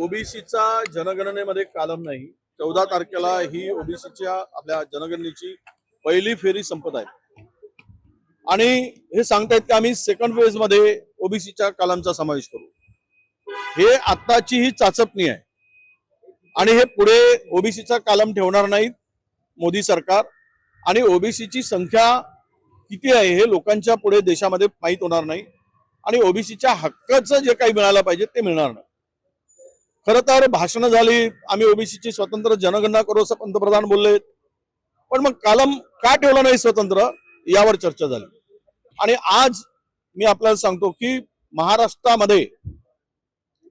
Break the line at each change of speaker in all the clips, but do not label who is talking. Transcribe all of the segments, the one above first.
ओबीसीचा जनगणनेमध्ये कालम नाही। 14 तारखेला ही ओबीसीच्या आपल्या जनगणनेची पहिली फेरी संपत आहे आणि हे सांगतायत की आम्ही सेकंड फेज मध्ये ओबीसीच्या कालमचा समावेश करू। हे आत्ताची ही चाचपणी आहे आणि हे पुढे ओबीसीचा कालम ठेवणार नाहीत मोदी सरकार। आणि ओबीसीची संख्या किती आहे हे लोकांच्या पुढे देशामध्ये माहित होणार नाही आणि ओबीसीच्या हक्काचं जे काही मिळालं पाहिजे ते मिळणार नाही। खरं तर भाषण झाली, आम्ही ओबीसीची स्वतंत्र जनगणना करू असं पंतप्रधान बोलले, पण मग कालम का ठेवला नाही स्वतंत्र यावर चर्चा झाली। आणि आज मी आपल्याला सांगतो की महाराष्ट्रामध्ये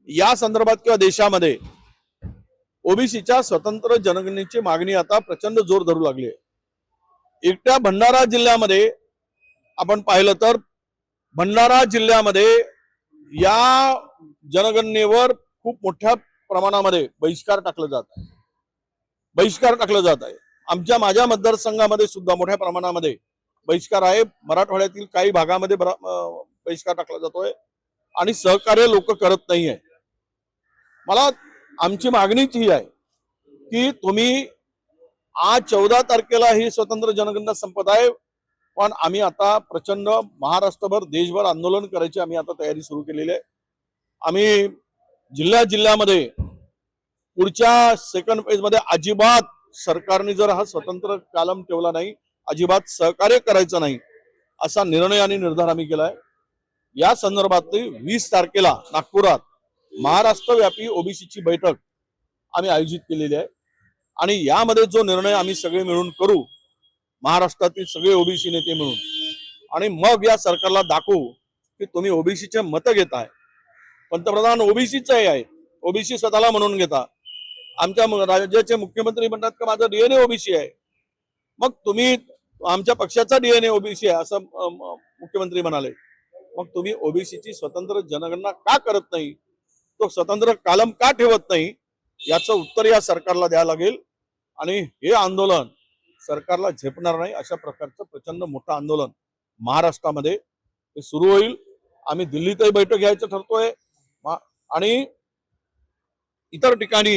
या संदर्भात किंवा देशामध्ये ओबीसीच्या स्वतंत्र जनगणनेची मागणी आता प्रचंड जोर धरू लागली आहे। एकट्या भंडारा जिल्ह्यामध्ये आपण पाहिलं तर भंडारा जिल्ह्यामध्ये या जनगणनेवर खूप मोठ्या प्रमाणामध्ये बहिष्कार टाकला जात आहे। माझ्या मतदारसंघामध्ये सुद्धा मोठ्या प्रमाणामध्ये बहिष्कार आहे। मराठवाड्यातील काही भागामध्ये बहिष्कार टाकला जातोय आणि सहकार्य लोक करत नाही आहे। मला आमची मागणीच ही आहे की तुम्ही आज 14 तारखेला ही स्वतंत्र जनगणना संपत आहे, पण आम्ही आता प्रचंड महाराष्ट्रभर देशभर आंदोलन करायची आम्ही आता तयारी सुरू केलेली आहे। आम्ही जिल्ह्यामध्ये पुढच्या सेकंड फेज मध्ये अजिबात सरकारने जर हा स्वतंत्र कालम ठेवला नाही, अजिबात सहकार्य करायचं नाही असा निर्णय आणि निर्धार आम्ही केलाय। या संदर्भात 20 तारखेला नागपुरात महाराष्ट्रव्यापी ओबीसीची बैठक आम्ही आयोजित केलेली आहे आणि यामध्ये जो निर्णय आम्ही सगळे मिळून करू, महाराष्ट्रातील सगळे ओबीसी नेते मिळून, आणि मग या सरकारला दाखवू की तुम्ही ओबीसीचे मत घेताय। पंतप्रधान ओबीसीचे आहेत, ओबीसी स्वतःला म्हणून घेता। आमच्या राज्याचे मुख्यमंत्री म्हणतात की माझा डीएनए ओबीसी आहे, मग तुम्ही आमच्या पक्षाचा डीएनए ओबीसी आहे असं मुख्यमंत्री म्हणाले। मग तुम्ही ओबीसीची स्वतंत्र जनगणना का करत नाही, तो स्वतंत्र कालम का ठेवत नाही, याचं उत्तर या सरकारला द्यावं लागेल। आणि हे आंदोलन सरकारला झेपणार नाही, अशा प्रकारचं प्रचंड मोठं आंदोलन महाराष्ट्रामध्ये हे सुरू होईल। आम्ही दिल्लीतही बैठक घ्यायचं ठरतोय आणि इतर ठिकाणी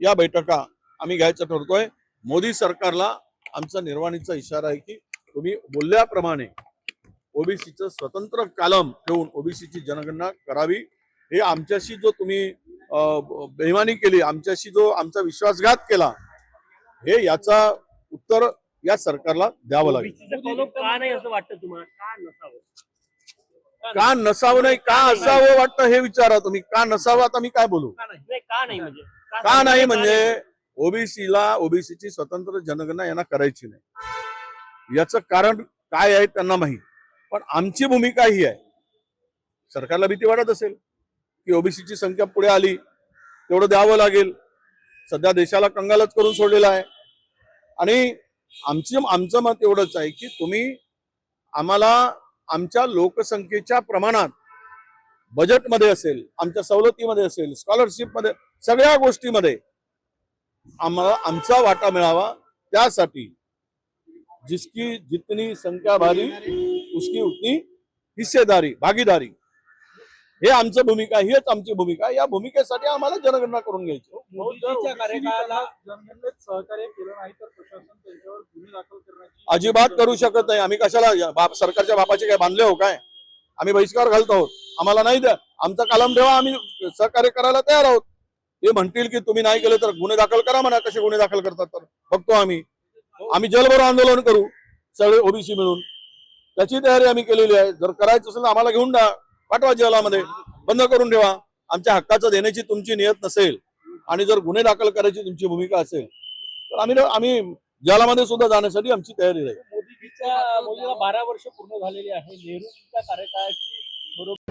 या बैठका आम्ही घ्यायचं ठरतोय। मोदी सरकारला आमचा निर्वाणीचा इशारा आहे की तुम्ही बोलल्याप्रमाणे ओबीसीचं स्वतंत्र कालम ठेवून ओबीसीची जनगणना करावी। हे आमच्याशी जो तुम्ही बेईमानी केली, आमच्याशी जो आमचा विश्वासघात केला, हे याचा उत्तर या सरकारला द्यावं लागेल।
का नाही असं वाटतं तुम्हाला?
का नसावं नाही, का असावं वाटतं हे विचारा तुम्ही। का नसावं आता मी काय बोलू? का नाही म्हणजे ओबीसीची स्वतंत्र जनगणना यांना करायची नाही, याचं कारण काय आहे त्यांना माहित। पण आमची भूमिका ही आहे, सरकारला भीती वाटत असेल की ओबीसीची संख्या पुढे आली तेवढं द्यावं लागेल। सध्या देशाला कंगालच करून सोडलेला आहे आणि आमचं मत एवढंच आहे की तुम्ही आम्हाला आमच्या लोकसंख्येच्या प्रमाणात बजेटमध्ये असेल, आमच्या सवलतीमध्ये असेल, स्कॉलरशिपमध्ये, सगळ्या गोष्टीमध्ये आम्हाला आमचा वाटा मिळावा। त्यासाठी जिसकी जितनी संख्या भारी उसकी उतनी हिस्सेदारी, भागीदारी, हे आमचं भूमिका, हेच आमची भूमिका। या भूमिकेसाठी आम्हाला जनगणना करून घ्यायची।
मोदींच्या कार्यकाळाला जनगणनेत सहकार्य केलं नाही तर प्रशासन त्यांच्यावर गुन्हे दाखल करण्याची
अजिबात करू शकत नाही। आम्ही कशाला सरकारच्या बापाचे काय बांधले हो काय? आम्ही बहिष्कार घालतो आहोत, आम्हाला नाही द्या, आमचा कालम ठेवा, आम्ही सहकार्य करायला तयार आहोत। ते म्हणतील की तुम्ही नाही केलं तर गुन्हे दाखल करा, म्हणा कसे गुन्हे दाखल करतात तर बघतो आम्ही जलभर आंदोलन करू सगळे ओबीसी मिळून, त्याची तयारी आम्ही केलेली आहे। जर करायचं असेल तर आम्हाला घेऊन पाठवा जेलामध्ये, बंद करून ठेवा। आमच्या हक्काचं देण्याची तुमची नियत नसेल आणि जर गुन्हे दाखल करायची तुमची भूमिका असेल तर आम्ही जेलामध्ये सुद्धा जाण्यासाठी आमची तयारी राहील।
मोदीला 12 वर्ष पूर्ण झालेली आहे। नेहरूंच्या कार्यकाळाची बरोबर